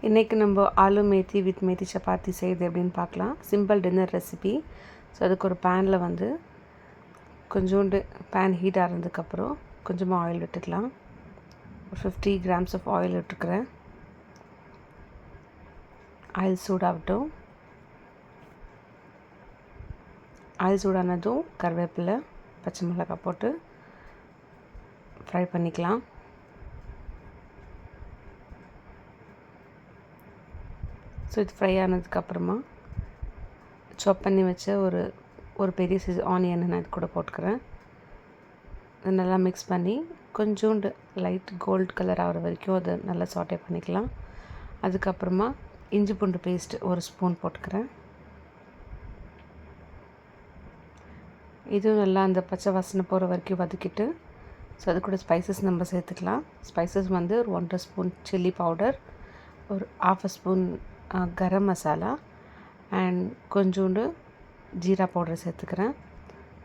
இன்றைக்கி நம்ம ஆலு மேத்தி வித் மேத்தி சப்பாத்தி செய்யுது எப்படின்னு பார்க்கலாம். Simple dinner recipe. ஸோ அதுக்கு ஒரு பேனில் வந்து கொஞ்சோண்டு பேன் ஹீட் ஆனதுக்கப்புறம் கொஞ்சமாக ஆயில் விட்டுக்கலாம். ஒரு 50 grams ஆஃப் ஆயில் விட்டுருக்குறேன். ஆயில் சூடாகட்டும். ஆயில் சூடானதும் கருவேப்பிலை, பச்சை மிளகாய் போட்டு ஃப்ரை பண்ணிக்கலாம். ஸோ இது ஃப்ரை ஆனதுக்கப்புறமா சாப் பண்ணி வச்ச ஒரு பெரிய சைஸ் ஆனியன் நான் இது கூட போட்டுக்கிறேன். அது நல்லா மிக்ஸ் பண்ணி கொஞ்சோண்டு லைட் கோல்டு கலர் ஆகிற வரைக்கும் அதை நல்லா சாட்டே பண்ணிக்கலாம். அதுக்கப்புறமா இஞ்சி பூண்டு பேஸ்ட்டு 1 ஸ்பூன் போட்டுக்கிறேன். இதுவும் நல்லா அந்த பச்சை வாசனை போகிற வரைக்கும் வதக்கிட்டு ஸோ அது கூட ஸ்பைசஸ் நம்ம சேர்த்துக்கலாம். ஸ்பைசஸ் வந்து ஒரு 1.5 ஸ்பூன் சில்லி பவுடர், ஒரு 1/2 ஸ்பூன் கரம் மசாலா அண்ட் கொஞ்சோண்டு ஜீரா பவுடர் சேர்த்துக்கிறேன்.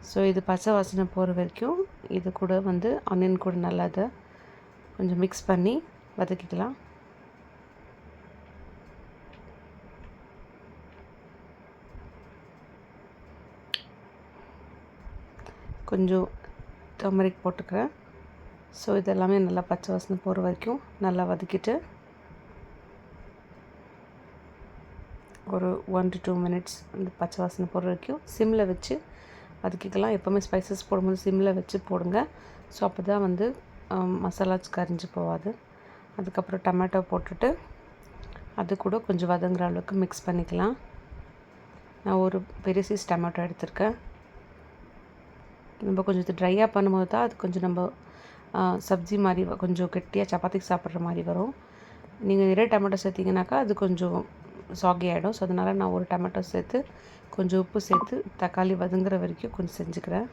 ஸோ இது பச்சை வாசனை போகிற வரைக்கும் இது கூட வந்து ஆனியன் கூட நல்லா அதை கொஞ்சம் மிக்ஸ் பண்ணி வதக்கிக்கலாம். கொஞ்சம் டர்மரிக் போட்டுக்கிறேன். ஸோ இதெல்லாமே நல்லா பச்சை வாசனை போகிற வரைக்கும் நல்லா வதக்கிட்டு ஒரு 1 to 2 minutes அந்த பச்சை வாசனை போடுற வரைக்கும் சிம்மில் வச்சு வதக்கிக்கலாம். எப்போவுமே ஸ்பைசஸ் போடும்போது சிம்மில் வச்சு போடுங்க. ஸோ அப்போ தான் வந்து மசாலாஸ் கரிஞ்சு போகாது. அதுக்கப்புறம் டொமேட்டோ போட்டுட்டு அது கூட கொஞ்சம் வதங்குற அளவுக்கு மிக்ஸ் பண்ணிக்கலாம். நான் ஒரு பெரிய சைஸ் டொமேட்டோ எடுத்திருக்கேன். நம்ம கொஞ்சம் இது ட்ரையாக பண்ணும்போது தான் அது கொஞ்சம் நம்ம சப்ஜி மாதிரி கொஞ்சம் கெட்டியாக சப்பாத்திக்கு சாப்பிட்ற மாதிரி வரும். நீங்கள் நிறைய டொமேட்டோ சேர்த்திங்கனாக்கா அது கொஞ்சம் சாகி ஆகிடும். ஸோ அதனால் நான் ஒரு டொமேட்டோ சேர்த்து கொஞ்சம் உப்பு சேர்த்து தக்காளி வதங்குற வரைக்கும் கொஞ்சம் செஞ்சுக்கிறேன்.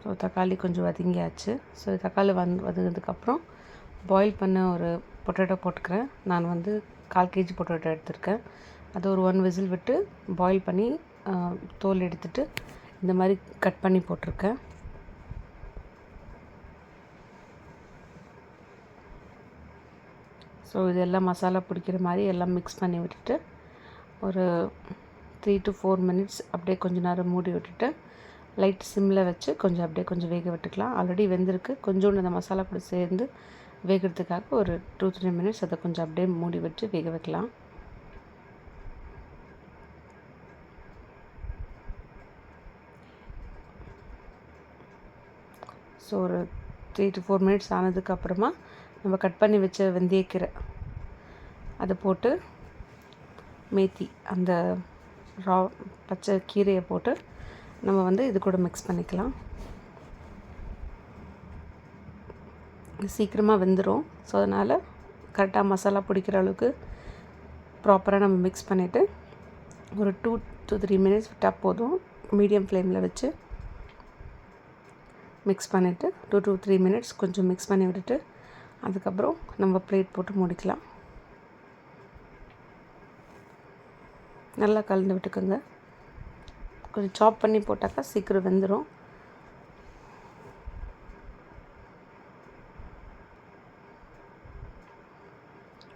ஸோ தக்காளி கொஞ்சம் வதங்கியாச்சு. ஸோ தக்காளி வதங்கினதுக்கப்புறம் பாயில் பண்ண ஒரு பொட்டேட்டோ போட்டுக்கிறேன். நான் வந்து 1/4 kg பொட்டேட்டோ எடுத்திருக்கேன். அது ஒரு 1 விசில் விட்டு பாயில் பண்ணி தோல் எடுத்துட்டு இந்த மாதிரி கட் பண்ணி போட்டிருக்கேன். ஸோ இதெல்லாம் மசாலா பிடிக்கிற மாதிரி எல்லாம் மிக்ஸ் பண்ணி விட்டுட்டு ஒரு 3 to 4 minutes அப்படியே கொஞ்சம் நேரம் மூடி விட்டுட்டு லைட் சிம்மில் வச்சு கொஞ்சம் அப்படியே கொஞ்சம் வேக விட்டுக்கலாம். ஆல்ரெடி வெந்திருக்கு. கொஞ்சோண்டு அந்த மசாலா கூட சேர்ந்து வேகிறதுக்காக ஒரு 2-3 minutes அதை கொஞ்சம் அப்படியே மூடி விட்டு வேக வைக்கலாம். ஸோ ஒரு 3 to 4 minutes ஆனதுக்கப்புறமா நம்ம கட் பண்ணி வச்ச வெந்தயக்கீரை அதை போட்டு மேத்தி அந்த பச்சை கீரையை போட்டு நம்ம வந்து இது கூட மிக்ஸ் பண்ணிக்கலாம். சீக்கிரமாக வெந்துடும். ஸோ அதனால் கரெக்டாக மசாலா பிடிக்கிற அளவுக்கு ப்ராப்பராக நம்ம மிக்ஸ் பண்ணிவிட்டு ஒரு 2 to 3 minutes விட்டால் போதும். மீடியம் ஃப்ளேமில் வச்சு மிக்ஸ் பண்ணிவிட்டு 2 to 3 minutes கொஞ்சம் மிக்ஸ் பண்ணி விட்டுட்டு அதுக்கப்புறம் நம்ம பிளேட் போட்டு முடிக்கலாம். நல்லா கலந்து விட்டுக்கோங்க. கொஞ்சம் சாப் பண்ணி போட்டாக்கா சீக்கிரம் வெந்துடும்.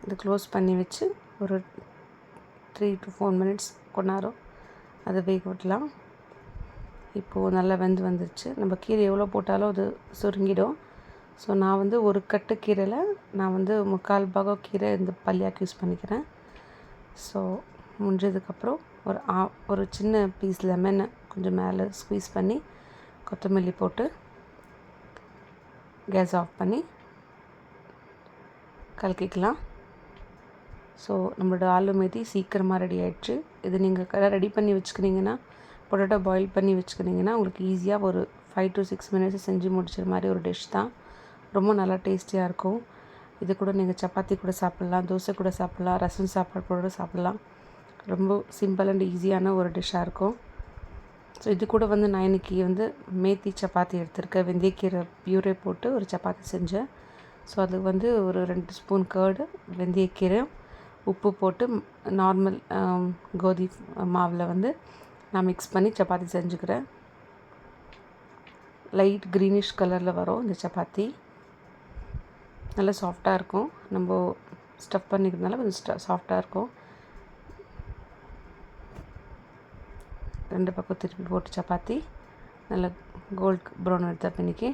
இதை க்ளோஸ் பண்ணி வச்சு ஒரு 3 to 4 minutes கொண்டாரம் அதை வேக விடலாம். இப்போது நல்லா வந்துருச்சு. நம்ம கீரை எவ்வளோ போட்டாலும் அது சுருங்கிடும். ஸோ நான் வந்து ஒரு கட்டு கீரையில் நான் வந்து 3/4 பாகம் கீரை இந்த பல்லியாக்கு யூஸ் பண்ணிக்கிறேன். ஸோ முடிஞ்சதுக்கப்புறம் ஒரு சின்ன பீஸ் லெமனை கொஞ்சம் மேலே ஸ்குவீஸ் பண்ணி கொத்தமல்லி போட்டு கேஸ் ஆஃப் பண்ணி கலக்கிக்கலாம். ஸோ நம்மளோட ஆலு மேத்தி சீக்கிரமாக ரெடி ஆகிடுச்சு. இது நீங்கள் ரெடி பண்ணி வச்சுக்கினீங்கன்னா பொட்டேட்டோ பாயில் பண்ணி வச்சுக்கினீங்கன்னா உங்களுக்கு ஈஸியாக ஒரு 5 to 6 minutes செஞ்சு முடிச்சிற மாதிரி ஒரு டிஷ் தான். ரொம்ப நல்லா டேஸ்டியாக இருக்கும். இது கூட நீங்கள் சப்பாத்தி கூட சாப்பிட்லாம், தோசை கூட சாப்பிட்லாம், ரசம் சாப்பாடு கூட சாப்பிட்லாம். ரொம்ப சிம்பிள் அண்ட் ஈஸியான ஒரு டிஷ்ஷாக இருக்கும். ஸோ இது கூட வந்து நான் இன்றைக்கி வந்து மேத்தி சப்பாத்தி எடுத்திருக்கேன். வெந்தயக்கீரை பியூரே போட்டு ஒரு சப்பாத்தி செஞ்சேன். ஸோ அதுக்கு வந்து ஒரு 2 ஸ்பூன் கர்டு, வெந்தயக்கீரை, உப்பு போட்டு நார்மல் கோதி மாவில் வந்து நான் மிக்ஸ் பண்ணி சப்பாத்தி செஞ்சுக்கிறேன். லைட் க்ரீனிஷ் கலரில் வரும் இந்த சப்பாத்தி. நல்லா சாஃப்டாக இருக்கும். நம்ம ஸ்டஃப் பண்ணிக்கிறதுனால கொஞ்சம் சாஃப்டாக இருக்கும். 2 பக்கம் திருப்பி போட்டு சப்பாத்தி நல்லா கோல்ட் ப்ரௌன் எடுத்த இன்றைக்கி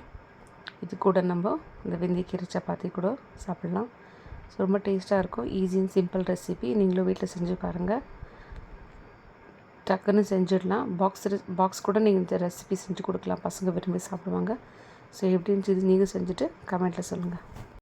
இது கூட நம்ம இந்த வெந்தயக்கீரை சப்பாத்தி கூட சாப்பிட்லாம். ஸோ ரொம்ப டேஸ்ட்டாக இருக்கும். Easy and simple recipe. நீங்களும் வீட்டில் செஞ்சு பாருங்கள். டக்குன்னு செஞ்சிடலாம். பாக்ஸ் கூட நீங்கள் இந்த ரெசிபி செஞ்சு கொடுக்கலாம். பசங்க விரும்பி சாப்பிடுவாங்க. ஸோ எப்படின்னு நீங்கள் செஞ்சுட்டு கமெண்ட்டில் சொல்லுங்கள்.